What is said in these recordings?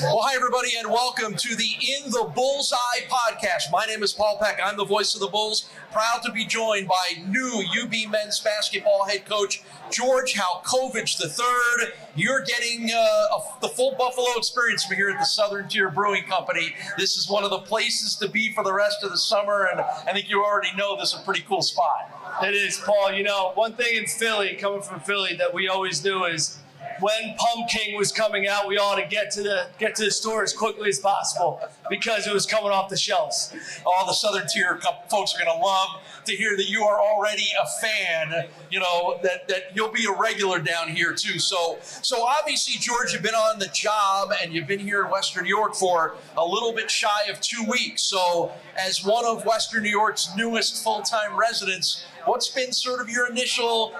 Well, hi, everybody, and welcome to the In the Bullseye podcast. My name is Paul Peck. I'm the voice of the Bulls. Proud to be joined by new UB men's basketball head coach George Halcovage III. You're getting the full Buffalo experience from here at the Southern Tier Brewing Company. This is one of the places to be for the rest of the summer, and I think you already know this is a pretty cool spot. It is, Paul. You know, one thing in Philly, coming from Philly, that we always knew is when Pumpkin was coming out, we ought to get to the store as quickly as possible because it was coming off the shelves. All the Southern Tier folks are going to love to hear that you are already a fan, you know, that you'll be a regular down here too. So obviously, George, you've been on the job and you've been here in Western New York for a little bit shy of 2 weeks. So as one of Western New York's newest full-time residents, what's been sort of your initial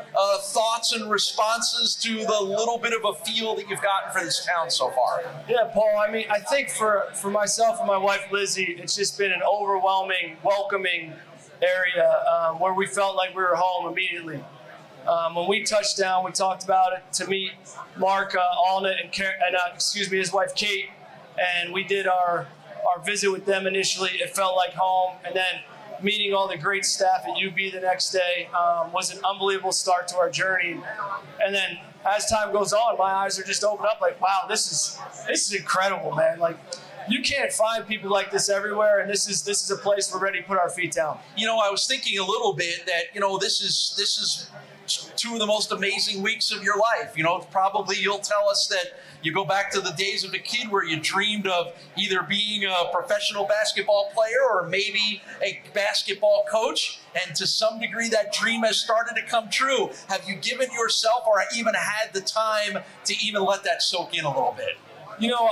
thoughts and responses to the little bit of a feel that you've gotten for this town so far? Yeah, Paul, I mean, I think for myself and my wife, Lizzie, it's just been an overwhelming, welcoming area where we felt like we were home immediately. When we touched down, we talked about it to meet Mark Allnut and his wife, Kate, and we did our visit with them initially. It felt like home, and then meeting all the great staff at UB the next day was an unbelievable start to our journey. And then as time goes on, my eyes are just opened up like, wow, this is incredible, man. Like, you can't find people like this everywhere, and this is a place we're ready to put our feet down. You know, I was thinking a little bit that, you know, this is two of the most amazing weeks of your life. You know, probably you'll tell us that you go back to the days of a kid where you dreamed of either being a professional basketball player or maybe a basketball coach. And to some degree, that dream has started to come true. Have you given yourself or even had the time to even let that soak in a little bit? You know,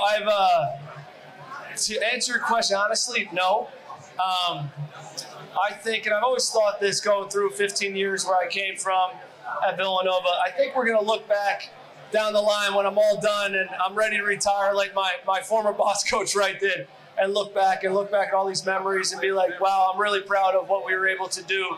to answer your question, honestly, no. I think, and I've always thought this going through 15 years where I came from at Villanova, I think we're going to look back down the line when I'm all done and I'm ready to retire like my former boss, Coach Wright, did, and look back at all these memories and be like, wow, I'm really proud of what we were able to do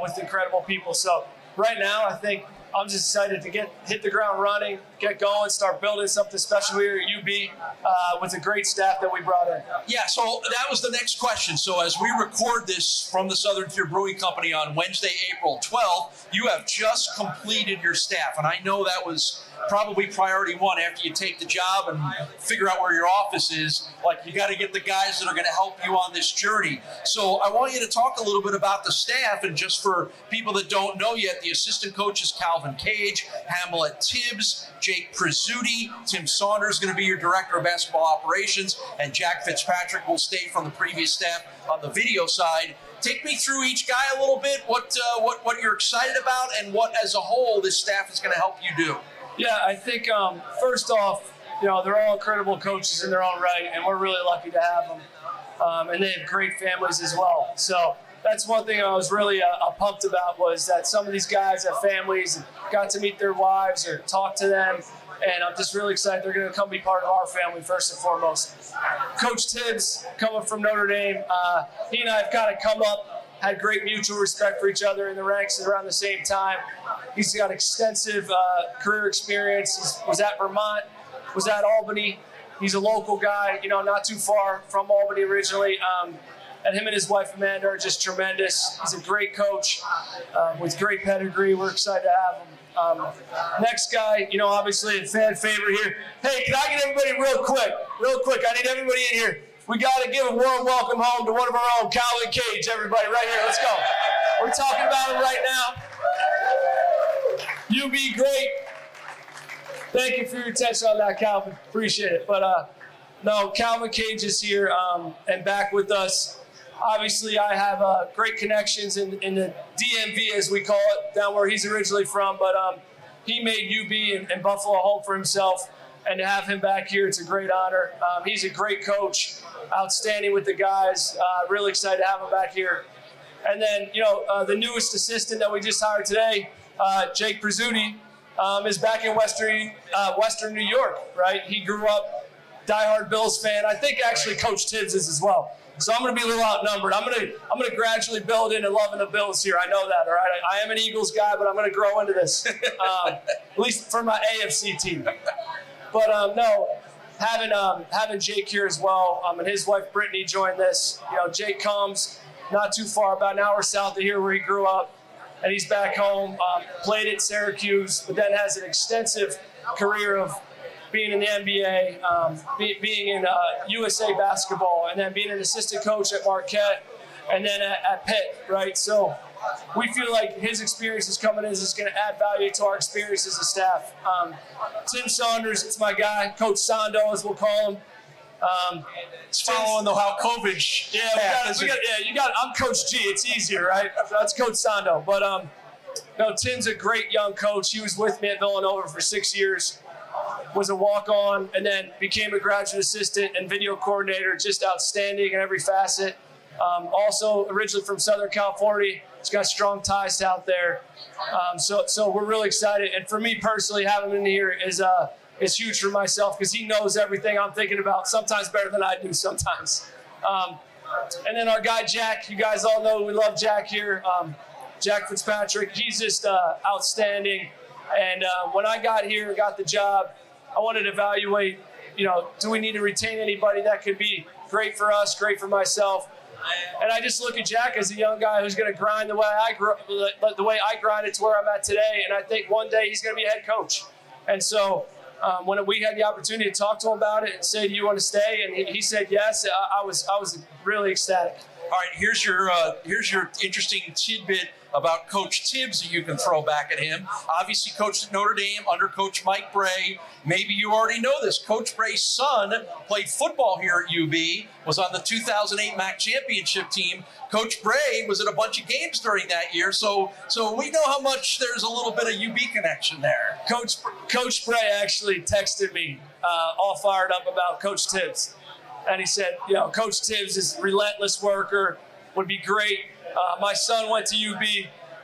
with incredible people. So right now, I think I'm just excited to hit the ground running, get going, start building something special here at UB with the great staff that we brought in. Yeah, so that was the next question. So as we record this from the Southern Tier Brewing Company on Wednesday, April 12th, you have just completed your staff. And I know that was probably priority one after you take the job and figure out where your office is. Like, you got to get the guys that are going to help you on this journey. So I want you to talk a little bit about the staff. And just for people that don't know yet, the assistant coach is Calvin Cage, Hamlet Tibbs, Jake Prizzuti, Tim Saunders is going to be your director of basketball operations, and Jack Fitzpatrick will stay from the previous staff on the video side. Take me through each guy a little bit, what you're excited about and what as a whole this staff is going to help you do. Yeah, I think first off, you know, they're all incredible coaches in their own right, and we're really lucky to have them. And they have great families as well. So that's one thing I was really pumped about, was that some of these guys have families and got to meet their wives or talk to them. And I'm just really excited they're going to come be part of our family first and foremost. Coach Tibbs, coming from Notre Dame, he and I have kind of come up, had great mutual respect for each other in the ranks around the same time. He's got extensive career experience. He was at Vermont, was at Albany. He's a local guy, you know, not too far from Albany originally. And him and his wife, Amanda, are just tremendous. He's a great coach with great pedigree. We're excited to have him. Next guy, you know, obviously a fan favorite here. Hey, can I get everybody real quick? I need everybody in here. We got to give a warm welcome home to one of our own, Calvin Cage, everybody, right here. Let's go. We're talking about him right now. You be great. Thank you for your attention on that, Calvin. Appreciate it. But no, Calvin Cage is here and back with us. Obviously, I have great connections in the DMV, as we call it, down where he's originally from. But he made UB and Buffalo home for himself. And to have him back here, it's a great honor. He's a great coach, outstanding with the guys. Really excited to have him back here. And then, you know, the newest assistant that we just hired today, Jake Prizzuti, is back in Western New York, right? He grew up diehard Bills fan. I think actually Coach Tibbs is as well. So I'm going to be a little outnumbered. I'm going to gradually build into loving the Bills here. I know that, all right? I am an Eagles guy, but I'm going to grow into this, at least for my AFC team. But no, having Jake here as well, and his wife Brittany joined this. Jake comes not too far, about an hour south of here where he grew up, and he's back home. Played at Syracuse, but then has an extensive career of being in the NBA, being in USA basketball, and then being an assistant coach at Marquette, and then at Pitt, right? So we feel like his experience is coming in is going to add value to our experience as a staff. Tim Saunders, it's my guy, Coach Sando, as we'll call him. It's following the Halcovage. I'm Coach G. It's easier, right? That's Coach Sando. But Tim's a great young coach. He was with me at Villanova for 6 years. Was a walk-on, and then became a graduate assistant and video coordinator, just outstanding in every facet. Also originally from Southern California. He's got strong ties out there. So we're really excited. And for me personally, having him in here is huge for myself because he knows everything I'm thinking about, sometimes better than I do sometimes. And then our guy, Jack, you guys all know we love Jack here. Jack Fitzpatrick, he's just outstanding. And when I got here, got the job, I wanted to evaluate, do we need to retain anybody that could be great for us, great for myself? And I just look at Jack as a young guy who's going to grind the way I grinded to where I'm at today. And I think one day he's going to be a head coach. And so when we had the opportunity to talk to him about it and say, do you want to stay? And he said yes. I was really ecstatic. All right, here's your interesting tidbit about Coach Tibbs that you can throw back at him. Obviously coached at Notre Dame under Coach Mike Bray. Maybe you already know this. Coach Bray's son played football here at UB, was on the 2008 MAC championship team. Coach Bray was at a bunch of games during that year, so we know how much there's a little bit of UB connection there. Coach Bray actually texted me all fired up about Coach Tibbs. And he said, Coach Tibbs is a relentless worker, would be great. My son went to UB,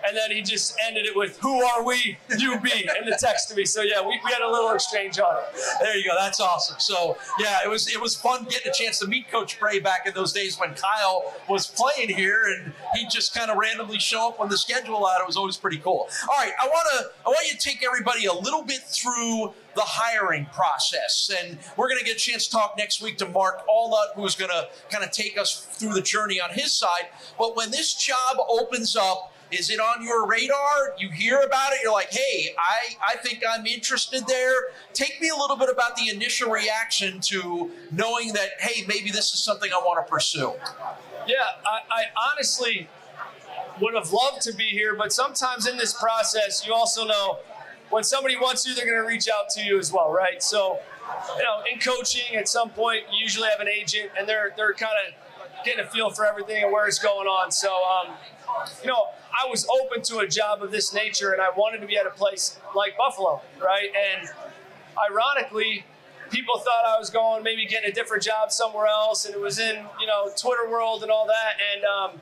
and then he just ended it with, who are we? UB, in the text to me. So, yeah, we had a little exchange on it. There you go. That's awesome. So, yeah, it was fun getting a chance to meet Coach Bray back in those days when Kyle was playing here, and he'd just kind of randomly show up when the schedule allowed. It was always pretty cool. All right, I want you to take everybody a little bit through the hiring process, and we're going to get a chance to talk next week to Mark Allnut, who's going to kind of take us through the journey on his side. But when this job opens up, is it on your radar? You hear about it, you're like, hey, I think I'm interested there. Take me a little bit about the initial reaction to knowing that, hey, maybe this is something I want to pursue. Yeah, I honestly would have loved to be here, but sometimes in this process, you also know when somebody wants you, they're going to reach out to you as well, right? So, in coaching, at some point, you usually have an agent, and they're kind of getting a feel for everything and where it's going on. So, I was open to a job of this nature, and I wanted to be at a place like Buffalo, right? And ironically, people thought I was going maybe getting a different job somewhere else, and it was in, Twitter world and all that. And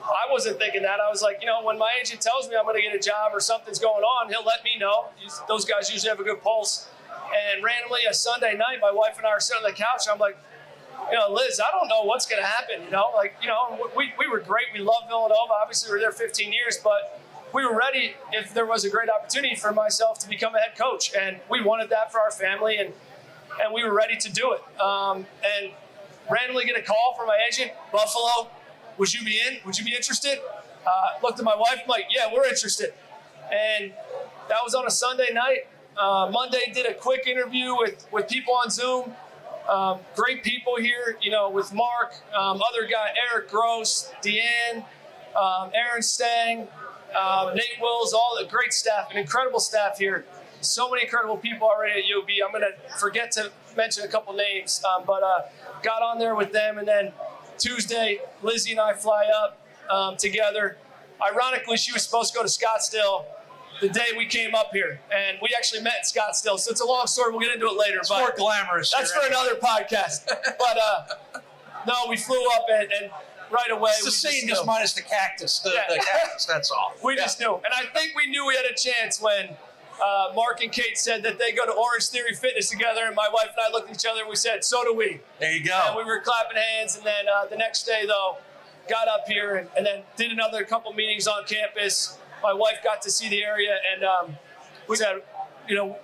I wasn't thinking that. I was like, when my agent tells me I'm going to get a job or something's going on, he'll let me know. Those guys usually have a good pulse. And randomly, a Sunday night, my wife and I are sitting on the couch, and I'm like, Liz, I don't know what's going to happen. We were great. We loved Villanova. Obviously, we were there 15 years, but we were ready if there was a great opportunity for myself to become a head coach. And we wanted that for our family, and we were ready to do it. And randomly get a call from my agent, Buffalo. Would you be in? Would you be interested? Looked at my wife, I'm like, yeah, we're interested. And that was on a Sunday night. Monday, did a quick interview with people on Zoom. Great people here, with Mark, other guy, Eric Gross, Deanne, Aaron Stang, Nate Wills, all the great staff, an incredible staff here. So many incredible people already at UB. I'm going to forget to mention a couple names, but got on there with them. And then Tuesday, Lizzie and I fly up together. Ironically, she was supposed to go to Scottsdale the day we came up here, and we actually met in Scottsdale. So it's a long story. We'll get into it later. It's more glamorous. That's for another podcast. But no, we flew up and right away. It's the same, just minus the cactus. The cactus. That's all. We just knew, and I think we knew we had a chance when Mark and Kate said that they go to Orange Theory Fitness together, and my wife and I looked at each other and we said, so do we. There you go. And we were clapping hands, and then the next day, though, got up here and then did another couple meetings on campus. My wife got to see the area, and we said,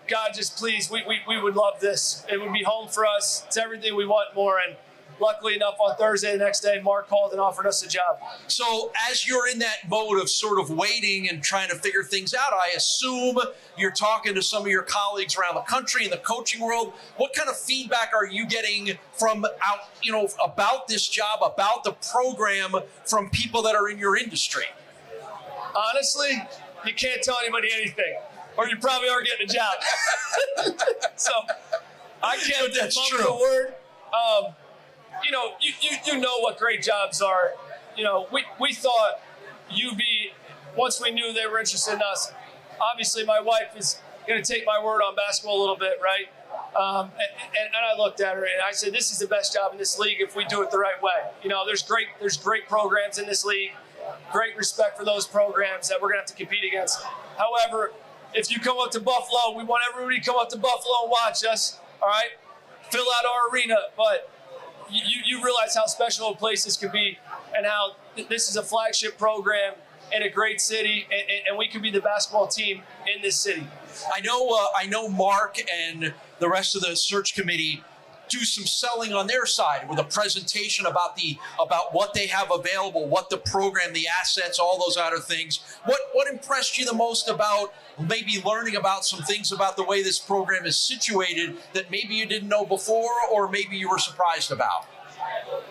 God, just please, we would love this. It would be home for us. It's everything we want more. And luckily enough, on Thursday, the next day, Mark called and offered us a job. So as you're in that mode of sort of waiting and trying to figure things out, I assume you're talking to some of your colleagues around the country in the coaching world. What kind of feedback are you getting from about this job, about the program, from people that are in your industry? Honestly, you can't tell anybody anything, or you probably are getting a job. So I can't mumble the word. You know what great jobs are. We thought UB, once we knew they were interested in us, obviously my wife is going to take my word on basketball a little bit, right? And I looked at her and I said, this is the best job in this league if we do it the right way. There's great programs in this league, great respect for those programs that we're going to have to compete against. However, if you come up to Buffalo, we want everybody to come up to Buffalo and watch us, all right? Fill out our arena, but you realize how special a place this could be and how this is a flagship program in a great city, and we could be the basketball team in this city. I know Mark and the rest of the search committee do some selling on their side with a presentation about what they have available, what the program, the assets, all those other things. What impressed you the most about maybe learning about some things about the way this program is situated that maybe you didn't know before, or maybe you were surprised about?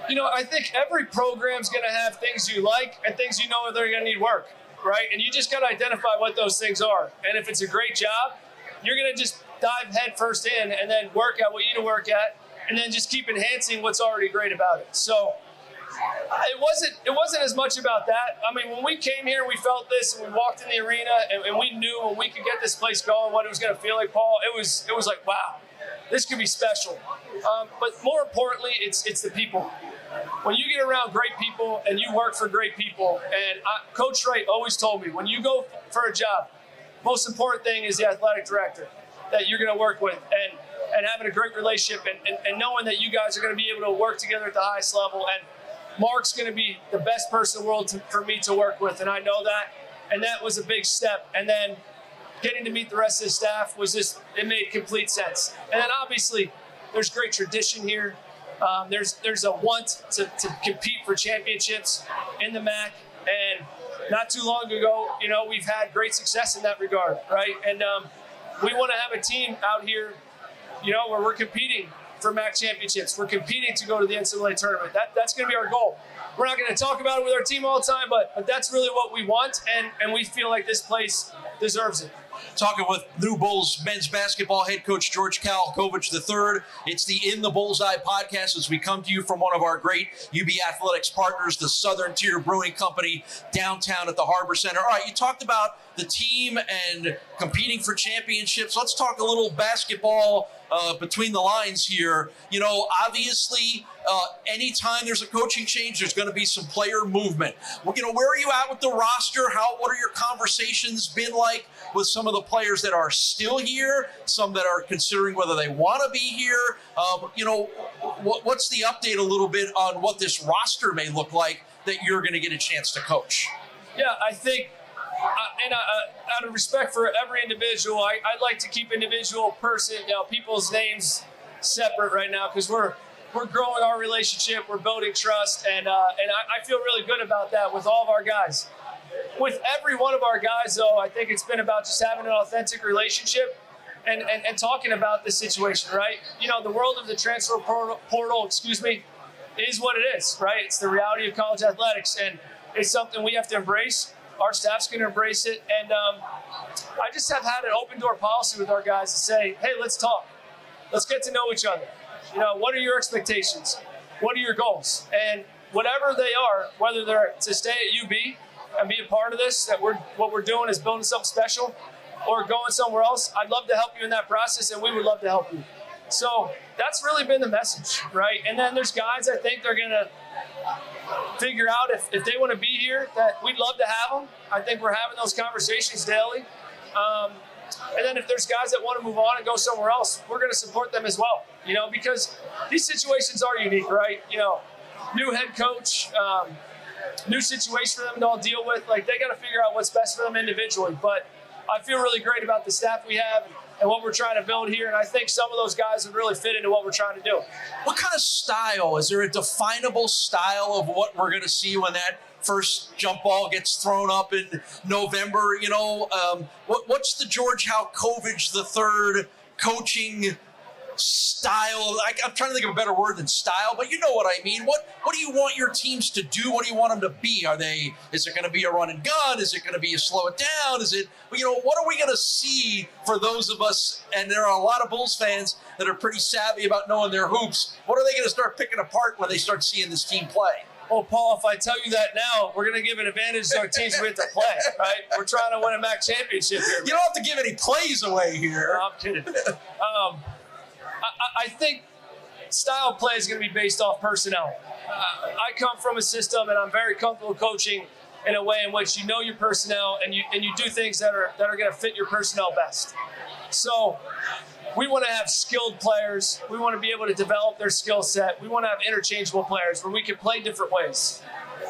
I think every program's going to have things you like and things you know they're going to need work, right? And you just got to identify what those things are. And if it's a great job, you're going to just dive head first in and then work at what you need to work at, and then just keep enhancing what's already great about it. So it wasn't as much about that. I mean, when we came here, we felt this, and we walked in the arena, and we knew when we could get this place going, what it was going to feel like, Paul. It was like, wow, this could be special. But more importantly, it's the people. When you get around great people and you work for great people, and Coach Wright always told me, when you go for a job, most important thing is the athletic director that you're going to work with, and having a great relationship, and knowing that you guys are going to be able to work together at the highest level. And Mark's going to be the best person in the world for me to work with, and I know that. And that was a big step. And then getting to meet the rest of the staff it made complete sense. And then obviously there's great tradition here. There's a want to compete for championships in the MAC, and not too long ago, we've had great success in that regard, right? And we want to have a team out here, where we're competing for MAC championships. We're competing to go to the NCAA tournament. That's going to be our goal. We're not going to talk about it with our team all the time, but that's really what we want, and we feel like this place deserves it. Talking with new Bulls men's basketball head coach George Halcovage III. It's the In the Bullseye podcast as we come to you from one of our great UB Athletics partners, the Southern Tier Brewing Company, downtown at the Harbor Center. All right, you talked about the team and competing for championships. Let's talk a little basketball between the lines here. Obviously, anytime there's a coaching change, there's going to be some player movement. Where are you at with the roster? What are your conversations been like with some of the players that are still here, some that are considering whether they want to be here? What's the update a little bit on what this roster may look like that you're going to get a chance to coach? Yeah, I think, out of respect for every individual, I'd like to keep individual people's names separate right now, because we're growing our relationship, we're building trust, and I feel really good about that with all of our guys. With every one of our guys, though, I think it's been about just having an authentic relationship and talking about the situation, right? The world of the transfer portal, is what it is, right? It's the reality of college athletics, and it's something we have to embrace. Our staff's going to embrace it, and I just have had an open door policy with our guys to say, hey, let's talk. Let's get to know each other. What are your expectations? What are your goals? And whatever they are, whether they're to stay at UB and be a part of this, what we're doing is building something special, or going somewhere else, I'd love to help you in that process, and we would love to help you. So that's really been the message, right? And then there's guys I think they're going to figure out if they want to be here, that we'd love to have them. I think we're having those conversations daily. And then if there's guys that want to move on and go somewhere else, we're going to support them as well, because these situations are unique, right? New head coach, new situation for them to all deal with. Like, they got to figure out what's best for them individually. But I feel really great about the staff we have. and what we're trying to build here. And I think some of those guys would really fit into what we're trying to do. What kind of style? Is there a definable style of what we're going to see when that first jump ball gets thrown up in November? What's the George Halcovage III coaching style? I'm trying to think of a better word than style, but you know what I mean. What do you want your teams to do? What do you want them to be? Is it going to be a run and gun? Is it going to be a slow it down? What are we going to see for those of us? And there are a lot of Bulls fans that are pretty savvy about knowing their hoops. What are they going to start picking apart when they start seeing this team play? Oh, Paul, if I tell you that now, we're going to give an advantage to our teams we have to play, right? We're trying to win a MAC championship here. You don't have to give any plays away here. No, I'm kidding. I think style play is going to be based off personnel. I come from a system, and I'm very comfortable coaching in a way in which you know your personnel and you do things that are going to fit your personnel best. So we want to have skilled players. We want to be able to develop their skill set. We want to have interchangeable players where we can play different ways,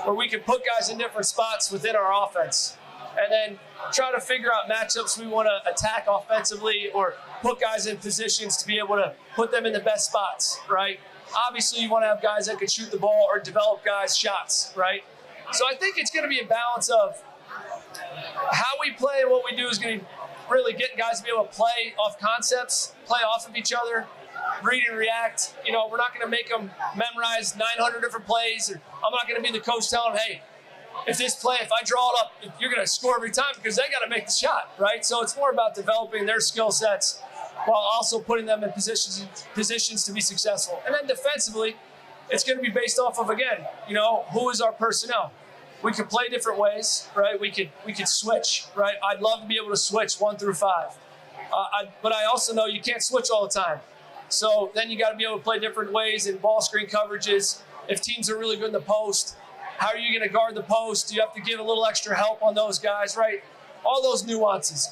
where we can put guys in different spots within our offense, and then try to figure out matchups we want to attack offensively or put guys in positions to be able to put them in the best spots, right? Obviously, you want to have guys that can shoot the ball or develop guys' shots, right? So I think it's going to be a balance of how we play and what we do is going to really get guys to be able to play off concepts, play off of each other, read and react. We're not going to make them memorize 900 different plays. Or I'm not going to be the coach telling them, hey, if I draw it up, you're going to score every time because they got to make the shot, right? So it's more about developing their skill sets while also putting them in positions to be successful. And then defensively, it's going to be based off of, again, who is our personnel? We could play different ways, right? We could switch, right? I'd love to be able to switch 1 through 5. But I also know you can't switch all the time. So then you got to be able to play different ways in ball screen coverages. If teams are really good in the post, how are you going to guard the post? Do you have to give a little extra help on those guys, right? All those nuances.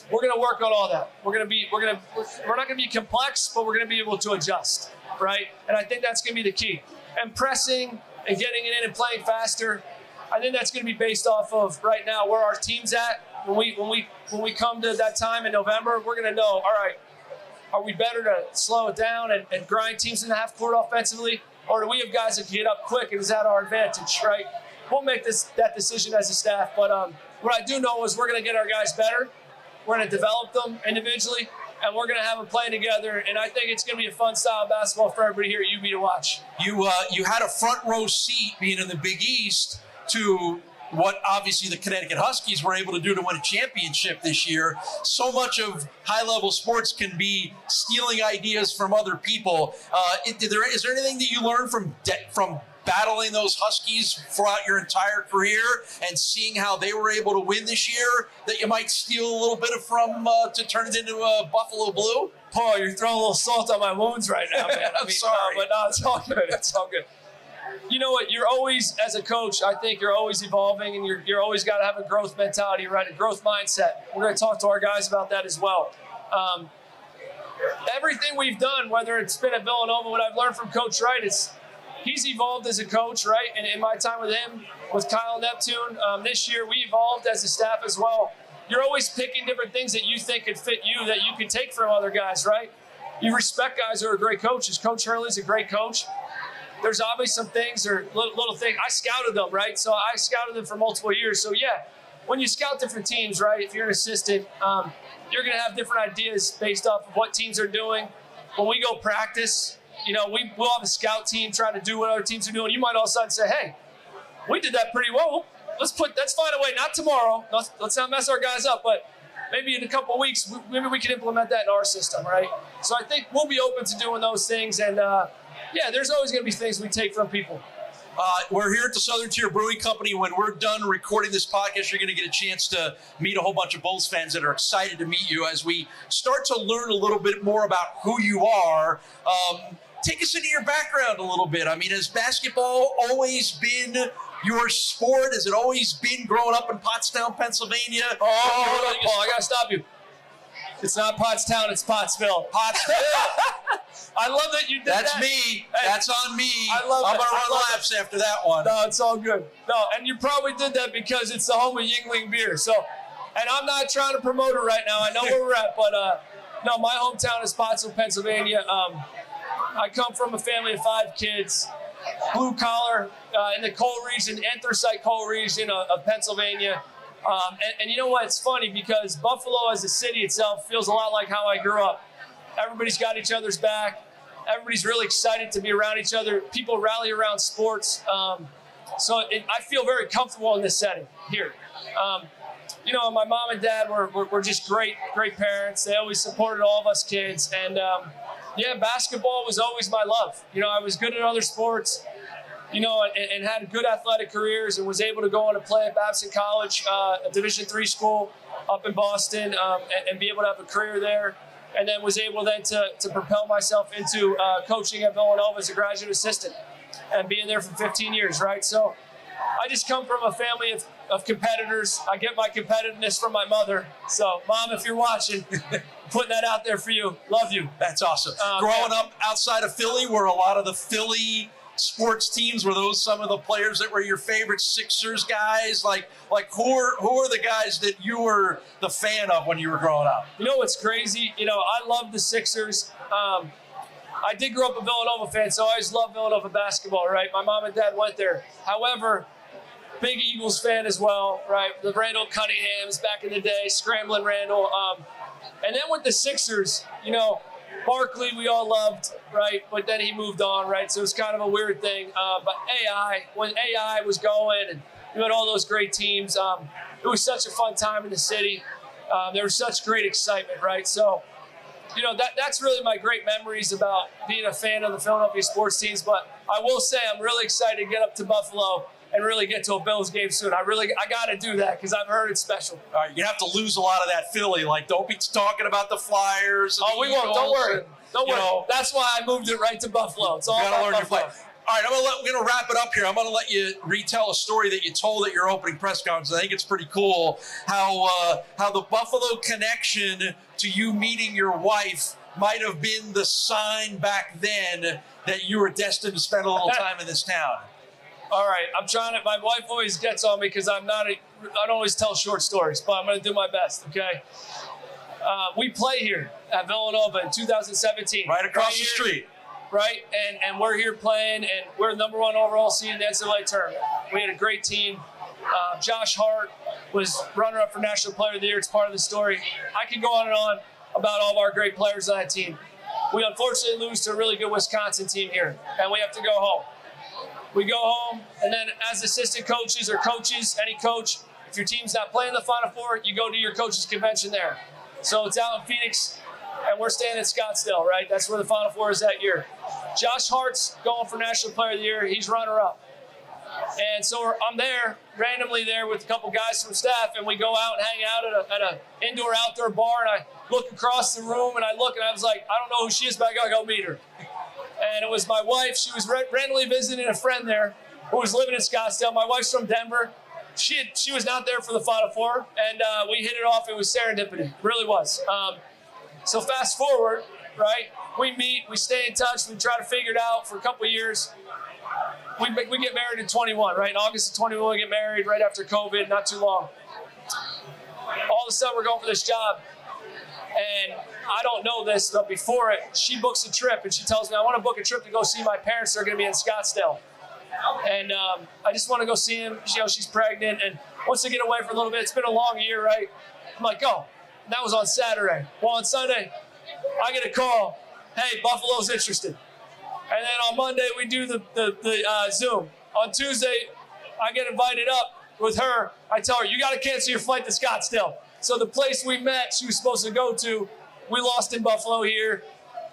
We're going to work on all that. We're not going to be complex, but we're going to be able to adjust, right? And I think that's going to be the key. And pressing and getting it in and playing faster, I think that's going to be based off of right now where our team's at. When we come to that time in November, we're going to know, all right, are we better to slow it down and grind teams in the half court offensively? Or do we have guys that can get up quick, and is that our advantage, right? We'll make that decision as a staff. But what I do know is we're going to get our guys better. We're going to develop them individually, and we're going to have them play together. And I think it's going to be a fun style of basketball for everybody here at UB to watch. You had a front row seat being in the Big East to what obviously the Connecticut Huskies were able to do to win a championship this year. So much of high-level sports can be stealing ideas from other people. Is there anything that you learned from battling those Huskies throughout your entire career and seeing how they were able to win this year that you might steal a little bit from to turn it into a Buffalo Blue? Paul, you're throwing a little salt on my wounds right now, man. I'm sorry. But no, it's all good. It's all good. You know what? You're always, as a coach, I think you're always evolving, and you're always got to have a growth mentality, right? A growth mindset. We're going to talk to our guys about that as well. Everything we've done, whether it's been at Villanova, what I've learned from Coach Wright is he's evolved as a coach, right? And in my time with him, with Kyle Neptune, this year we evolved as a staff as well. You're always picking different things that you think could fit you, that you can take from other guys, right? You respect guys who are great coaches. Coach Hurley's a great coach. There's obviously some things or little things. I scouted them, right? So I scouted them for multiple years. So yeah, when you scout different teams, right, if you're an assistant, you're going to have different ideas based off of what teams are doing. When we go practice, we'll have a scout team trying to do what other teams are doing. You might all of a sudden say, hey, we did that pretty well. Let's find a way, not tomorrow. Let's not mess our guys up, but maybe in a couple of weeks, maybe we can implement that in our system, right? So I think we'll be open to doing those things. And there's always going to be things we take from people. We're here at the Southern Tier Brewing Company. When we're done recording this podcast, you're going to get a chance to meet a whole bunch of Bulls fans that are excited to meet you as we start to learn a little bit more about who you are. Take us into your background a little bit. I mean, has basketball always been your sport? Has it always been growing up in Pottstown, Pennsylvania? Hold on, Paul, I got to stop you. It's not Pottstown, it's Pottsville. Pottsville. I love that you did that. That's me. Hey, that's on me. I love I'm going to run laps after that one. No, it's all good. No, and you probably did that because it's the home of Yingling beer. So And I'm not trying to promote it right now. I know where we're at, but no, my hometown is Pottsville, Pennsylvania. I come from a family of 5 kids, blue collar in the coal region, anthracite coal region of Pennsylvania. And you know what? It's funny because Buffalo as a city itself feels a lot like how I grew up. Everybody's got each other's back. Everybody's really excited to be around each other. People rally around sports. So I feel very comfortable in this setting here. You know, my mom and dad were just great parents. They always supported all of us kids. And yeah, basketball was always my love. You know, I was good at other sports, you know, and had good athletic careers and was able to go on to play at Babson College, a Division III school up in Boston, and be able to have a career there. And then was able then to propel myself into coaching at Villanova as a graduate assistant and being there for 15 years, right? So I just come from a family of competitors. I get my competitiveness from my mother. So, Mom, if you're watching, putting that out there for you. Love you. That's awesome. Growing up outside of Philly, were a lot of the Philly sports teams, were those some of the players that were your favorite Sixers guys? Like who are the guys that you were the fan of when you were growing up? You know what's crazy? You know, I love the Sixers. I did grow up a Villanova fan, so I always loved Villanova basketball, right? My mom and dad went there. However, big Eagles fan as well, right? The Randall Cunninghams back in the day, Scramblin' Randall. And then with the Sixers, you know, Barkley we all loved, right? But then he moved on, right? So it's kind of a weird thing. But when AI was going and you had all those great teams, it was such a fun time in the city. There was such great excitement, right? So, you know, that's really my great memories about being a fan of the Philadelphia sports teams. But I will say I'm really excited to get up to Buffalo and really get to a Bills game soon. I got to do that because I've heard it's special. All right, you have to lose a lot of that Philly. Like, don't be talking about the Flyers. And we won't. Don't worry. Don't worry. Know, that's why I moved it right to Buffalo. It's all about learn Buffalo. Your play. All right, we're gonna wrap it up here. I'm gonna let you retell a story that you told at your opening press conference. I think it's pretty cool how the Buffalo connection to you meeting your wife might have been the sign back then that you were destined to spend a little time in this town. All right, I'm trying to. My wife always gets on me because I don't always tell short stories, but I'm going to do my best. Okay. We play here at Villanova in 2017. Right across the street. Right, and we're here playing, and we're the #1 overall seed in the NCAA tournament. We had a great team. Josh Hart was runner-up for National Player of the Year. It's part of the story. I could go on and on about all of our great players on that team. We unfortunately lose to a really good Wisconsin team here, and we have to go home. We go home, and then as assistant coaches or coaches, any coach, if your team's not playing the Final Four, you go to your coaches' convention there. So it's out in Phoenix, and we're staying in Scottsdale, right? That's where the Final Four is that year. Josh Hart's going for National Player of the Year. He's runner-up. And so I'm there, randomly there with a couple guys from staff, and we go out and hang out at a indoor-outdoor bar, and I look across the room, and I look, and I was like, I don't know who she is, but I got to go meet her. And it was my wife. She was randomly visiting a friend there who was living in Scottsdale. My wife's from Denver. She was not there for the Final Four, and we hit it off. It was serendipity. It really was. So fast forward, right? We meet. We stay in touch. We try to figure it out for a couple of years. We get married in 21, right? In August of 21, we get married right after COVID, not too long. All of a sudden, we're going for this job. And I don't know this, but before it, she books a trip, and she tells me, I want to book a trip to go see my parents. They're going to be in Scottsdale. And I just want to go see them. You know, she's pregnant and wants to get away for a little bit. It's been a long year, right? I'm like, oh, that was on Saturday. Well, on Sunday, I get a call. Hey, Buffalo's interested. And then on Monday, we do the Zoom. On Tuesday, I get invited up with her. I tell her, you got to cancel your flight to Scottsdale. So the place we met, she was supposed to go to, we lost in Buffalo here.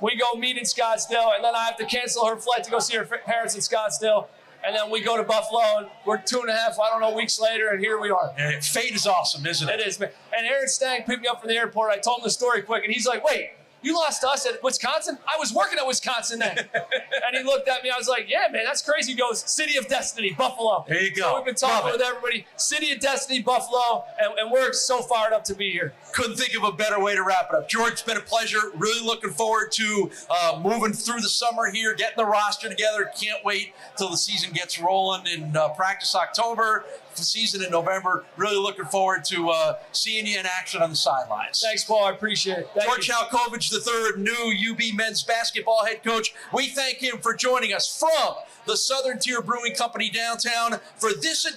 We go meet in Scottsdale, and then I have to cancel her flight to go see her parents in Scottsdale. And then we go to Buffalo, and we're 2.5, weeks later, and here we are. And fate is awesome, isn't it? It is, man. And Aaron Stang picked me up from the airport. I told him the story quick, and he's like, wait, you lost to us at Wisconsin? I was working at Wisconsin then. And he looked at me. I was like, yeah, man, that's crazy. He goes, City of Destiny, Buffalo. There you go. So we've been talking with everybody. City of Destiny, Buffalo, and we're so fired up to be here. Couldn't think of a better way to wrap it up. George, it's been a pleasure. Really looking forward to moving through the summer here, getting the roster together. Can't wait till the season gets rolling in practice October. season in November. Really looking forward to seeing you in action on the sidelines. Thanks, Paul. I appreciate it. Thank George you. Halcovage III, new UB men's basketball head coach. We thank him for joining us from the Southern Tier Brewing Company downtown for this edition